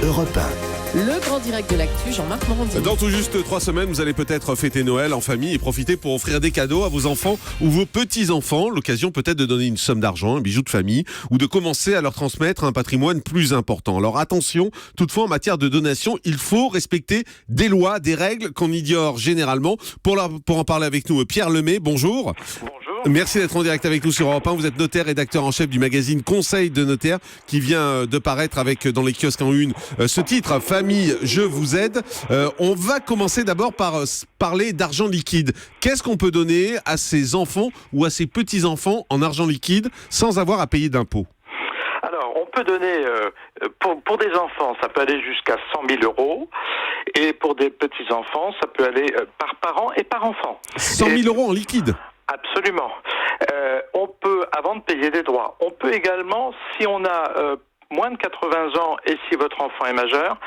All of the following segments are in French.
Europe 1. Le grand direct de l'actu, Jean-Marc Morandini. Dans tout juste 3 semaines, vous allez peut-être fêter Noël en famille et profiter pour offrir des cadeaux à vos enfants ou vos petits-enfants. L'occasion peut-être de donner une somme d'argent, un bijou de famille ou de commencer à leur transmettre un patrimoine plus important. Alors attention, toutefois en matière de donation, il faut respecter des lois, des règles qu'on ignore généralement. Pour en parler avec nous, Pierre Lemay, bonjour. Bonjour. Merci d'être en direct avec nous sur Europe 1. Vous êtes notaire, rédacteur en chef du magazine Conseil de notaire qui vient de paraître avec dans les kiosques en une ce titre, Famille, je vous aide. On va commencer d'abord par parler d'argent liquide. Qu'est-ce qu'on peut donner à ses enfants ou à ses petits-enfants en argent liquide sans avoir à payer d'impôts ? Alors, on peut donner, pour des enfants, ça peut aller jusqu'à 100 000 euros. Et pour des petits-enfants, ça peut aller par parent et par enfant. 100 000 euros en liquide ? Absolument. On peut, avant de payer des droits, on peut également, si on a moins de 80 ans et si votre enfant est majeur,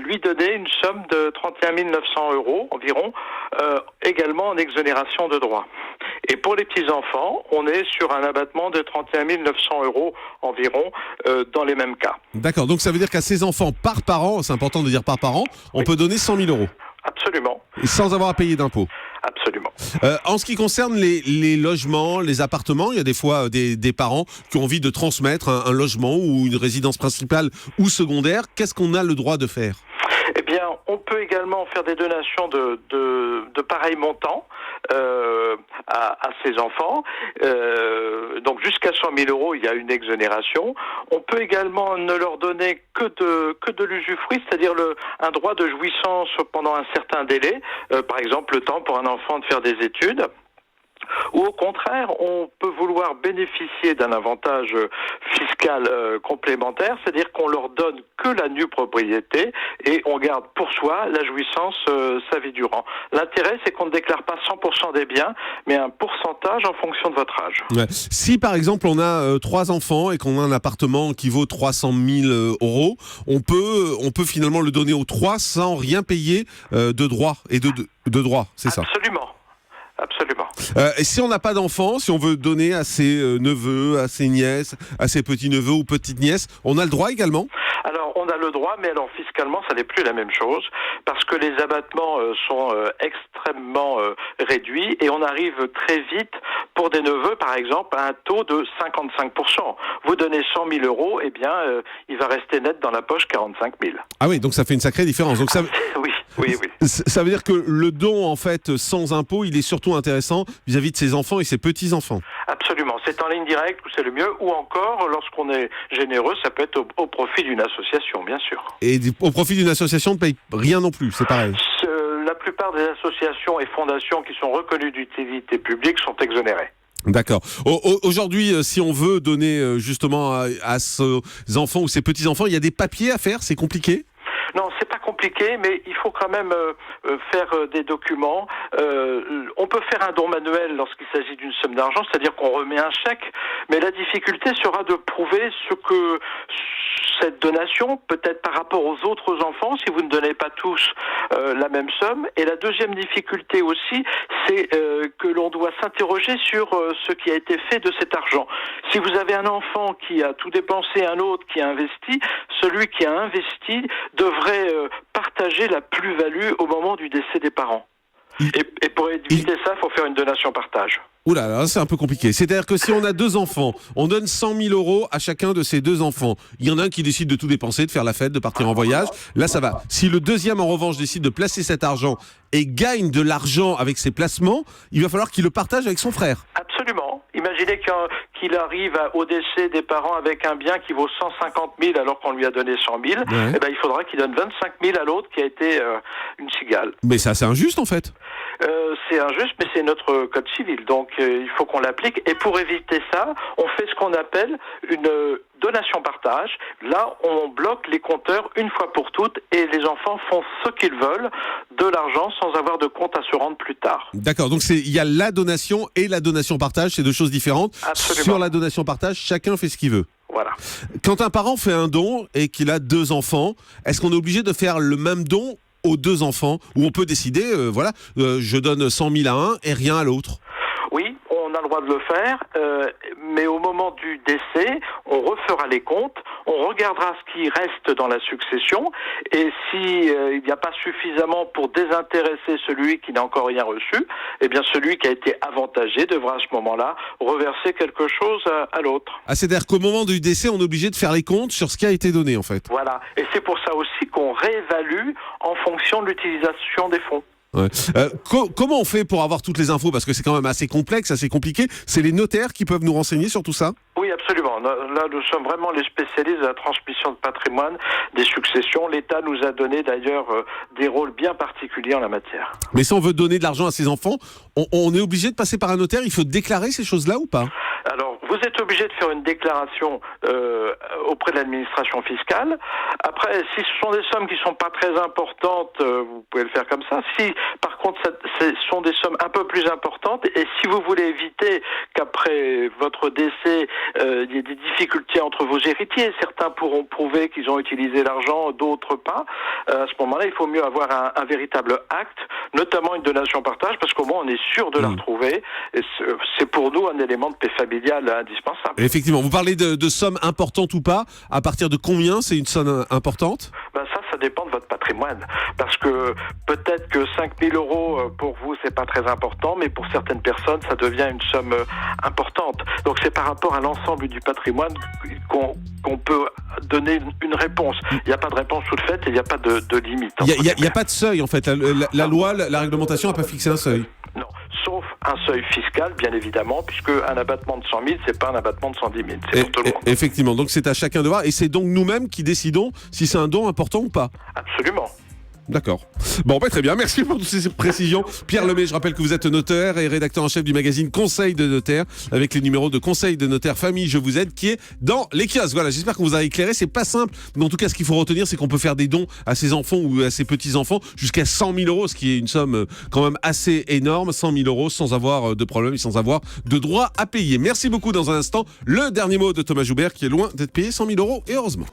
lui donner une somme de 31 900 euros environ, également en exonération de droits. Et pour les petits-enfants, on est sur un abattement de 31 900 euros environ dans les mêmes cas. D'accord, donc ça veut dire qu'à ses enfants par parent, c'est important de dire par parent, on peut donner 100 000 euros. Absolument. Et sans avoir à payer d'impôts. Absolument. En ce qui concerne les logements, les appartements, il y a des fois des parents qui ont envie de transmettre un logement ou une résidence principale ou secondaire. Qu'est-ce qu'on a le droit de faire ? Eh bien, on peut également faire des donations de pareil montant à ses enfants. Donc jusqu'à 100 000 euros, il y a une exonération. On peut également ne leur donner que de l'usufruit, c'est-à-dire un droit de jouissance pendant un certain délai. Par exemple, le temps pour un enfant de faire des études. Ou au contraire, on peut vouloir bénéficier d'un avantage fiscal complémentaire, c'est-à-dire qu'on leur donne que la nue propriété et on garde pour soi la jouissance sa vie durant. L'intérêt, c'est qu'on ne déclare pas 100% des biens, mais un pourcentage en fonction de votre âge. Ouais. Si par exemple on a 3 enfants et qu'on a un appartement qui vaut 300 000 euros, on peut finalement le donner aux 3 sans rien payer de droits et de droits, c'est ça ? Absolument. Et si on n'a pas d'enfants, si on veut donner à ses neveux, à ses nièces, à ses petits-neveux ou petites-nièces, on a le droit également ? Alors, on a le droit, mais alors fiscalement, ça n'est plus la même chose, parce que les abattements sont extrêmement réduits, et on arrive très vite, pour des neveux, par exemple, à un taux de 55%. Vous donnez 100 000 euros, eh bien, il va rester net dans la poche 45 000. Ah oui, donc ça fait une sacrée différence. Donc ça... Oui. Ça veut dire que le don, en fait, sans impôt, il est surtout intéressant vis-à-vis de ses enfants et ses petits-enfants. Absolument. C'est en ligne directe où c'est le mieux, ou encore, lorsqu'on est généreux, ça peut être au profit d'une association, bien sûr. Et au profit d'une association, on ne paye rien non plus, c'est pareil. La plupart des associations et fondations qui sont reconnues d'utilité publique sont exonérées. D'accord. Aujourd'hui, si on veut donner justement à ses enfants ou ses petits-enfants, il y a des papiers à faire, c'est compliqué ? Non, c'est pas compliqué, mais il faut quand même faire des documents. On peut faire un don manuel lorsqu'il s'agit d'une somme d'argent, c'est-à-dire qu'on remet un chèque, mais la difficulté sera de prouver ce que cette donation, peut-être par rapport aux autres enfants, si vous ne donnez pas tous la même somme. Et la deuxième difficulté aussi, c'est que l'on doit s'interroger sur ce qui a été fait de cet argent. Si vous avez un enfant qui a tout dépensé, un autre qui a investi, celui qui a investi devrait partager la plus-value au moment du décès des parents. Et pour éviter ça, il faut faire une donation-partage. Oula, là, c'est un peu compliqué. C'est-à-dire que si on a 2 enfants, on donne 100 000 euros à chacun de ces 2 enfants. Il y en a un qui décide de tout dépenser, de faire la fête, de partir en voyage. Là, ça va. Si le deuxième, en revanche, décide de placer cet argent et gagne de l'argent avec ses placements, il va falloir qu'il le partage avec son frère. Absolument. Imaginez qu'il arrive au décès des parents avec un bien qui vaut 150 000 alors qu'on lui a donné 100 000. Ouais. Eh ben, il faudra qu'il donne 25 000 à l'autre qui a été une cigale. Mais ça, c'est injuste en fait. C'est injuste, mais c'est notre code civil, donc il faut qu'on l'applique. Et pour éviter ça, on fait ce qu'on appelle une donation-partage. Là, on bloque les compteurs une fois pour toutes et les enfants font ce qu'ils veulent de l'argent sans avoir de compte à se rendre plus tard. D'accord, donc il y a la donation et la donation-partage, c'est 2 choses différentes. Absolument. Sur la donation-partage, chacun fait ce qu'il veut. Voilà. Quand un parent fait un don et qu'il a 2 enfants, est-ce qu'on est obligé de faire le même don aux 2 enfants, où on peut décider, je donne 100 000 à un et rien à l'autre? Oui, on a le droit droit de le faire, mais au moment du décès, on refera les comptes, on regardera ce qui reste dans la succession, et si il n'y a pas suffisamment pour désintéresser celui qui n'a encore rien reçu, eh bien celui qui a été avantagé devra à ce moment-là reverser quelque chose à l'autre. Ah, c'est-à-dire qu'au moment du décès, on est obligé de faire les comptes sur ce qui a été donné, en fait. Voilà, et c'est pour ça aussi qu'on réévalue en fonction de l'utilisation des fonds. Ouais. Comment on fait pour avoir toutes les infos? Parce que c'est quand même assez complexe, assez compliqué. C'est les notaires qui peuvent nous renseigner sur tout ça? Oui, absolument. Là, nous sommes vraiment les spécialistes de la transmission de patrimoine, des successions. L'État nous a donné d'ailleurs des rôles bien particuliers en la matière. Mais si on veut donner de l'argent à ses enfants, on est obligé de passer par un notaire? Il faut déclarer ces choses-là ou pas? Alors, vous êtes obligé de faire une déclaration auprès de l'administration fiscale. Après, si ce sont des sommes qui ne sont pas très importantes, vous pouvez le faire comme ça. Si, par contre, ce sont des sommes un peu plus importantes, et si vous voulez éviter qu'après votre décès, il y ait des difficultés entre vos héritiers, certains pourront prouver qu'ils ont utilisé l'argent, d'autres pas. À ce moment-là, il faut mieux avoir un véritable acte, notamment une donation-partage, parce qu'au moins on est sûr de la retrouver. Et c'est pour nous un élément de paix familiale indispensable. Effectivement, vous parlez de sommes importantes ou pas. À partir de combien c'est une somme importante? Ça dépend de votre patrimoine. Parce que peut-être que 5 000 euros pour vous, c'est pas très important, mais pour certaines personnes, ça devient une somme importante. Donc c'est par rapport à l'ensemble du patrimoine qu'on peut donner une réponse. Il n'y a pas de réponse toute faite et il n'y a pas de limite. Il n'y a pas de seuil, en fait. La loi, la réglementation n'a pas fixé un seuil. Non, sauf un seuil fiscal, bien évidemment, puisque un abattement de 100 000, c'est pas un abattement de 110 000, c'est pour tout le monde. Effectivement, donc c'est à chacun de voir, et c'est donc nous-mêmes qui décidons si c'est un don important ou pas. Absolument. D'accord. Bon, très bien. Merci pour toutes ces précisions. Pierre Lemay, je rappelle que vous êtes notaire et rédacteur en chef du magazine Conseil de notaire, avec les numéros de Conseil de notaire Famille Je vous aide, qui est dans les kiosques. Voilà, j'espère qu'on vous a éclairé. C'est pas simple, mais en tout cas, ce qu'il faut retenir, c'est qu'on peut faire des dons à ses enfants ou à ses petits-enfants jusqu'à 100 000 euros, ce qui est une somme quand même assez énorme. 100 000 euros sans avoir de problème et sans avoir de droit à payer. Merci beaucoup. Dans un instant, le dernier mot de Thomas Joubert, qui est loin d'être payé 100 000 euros, et heureusement.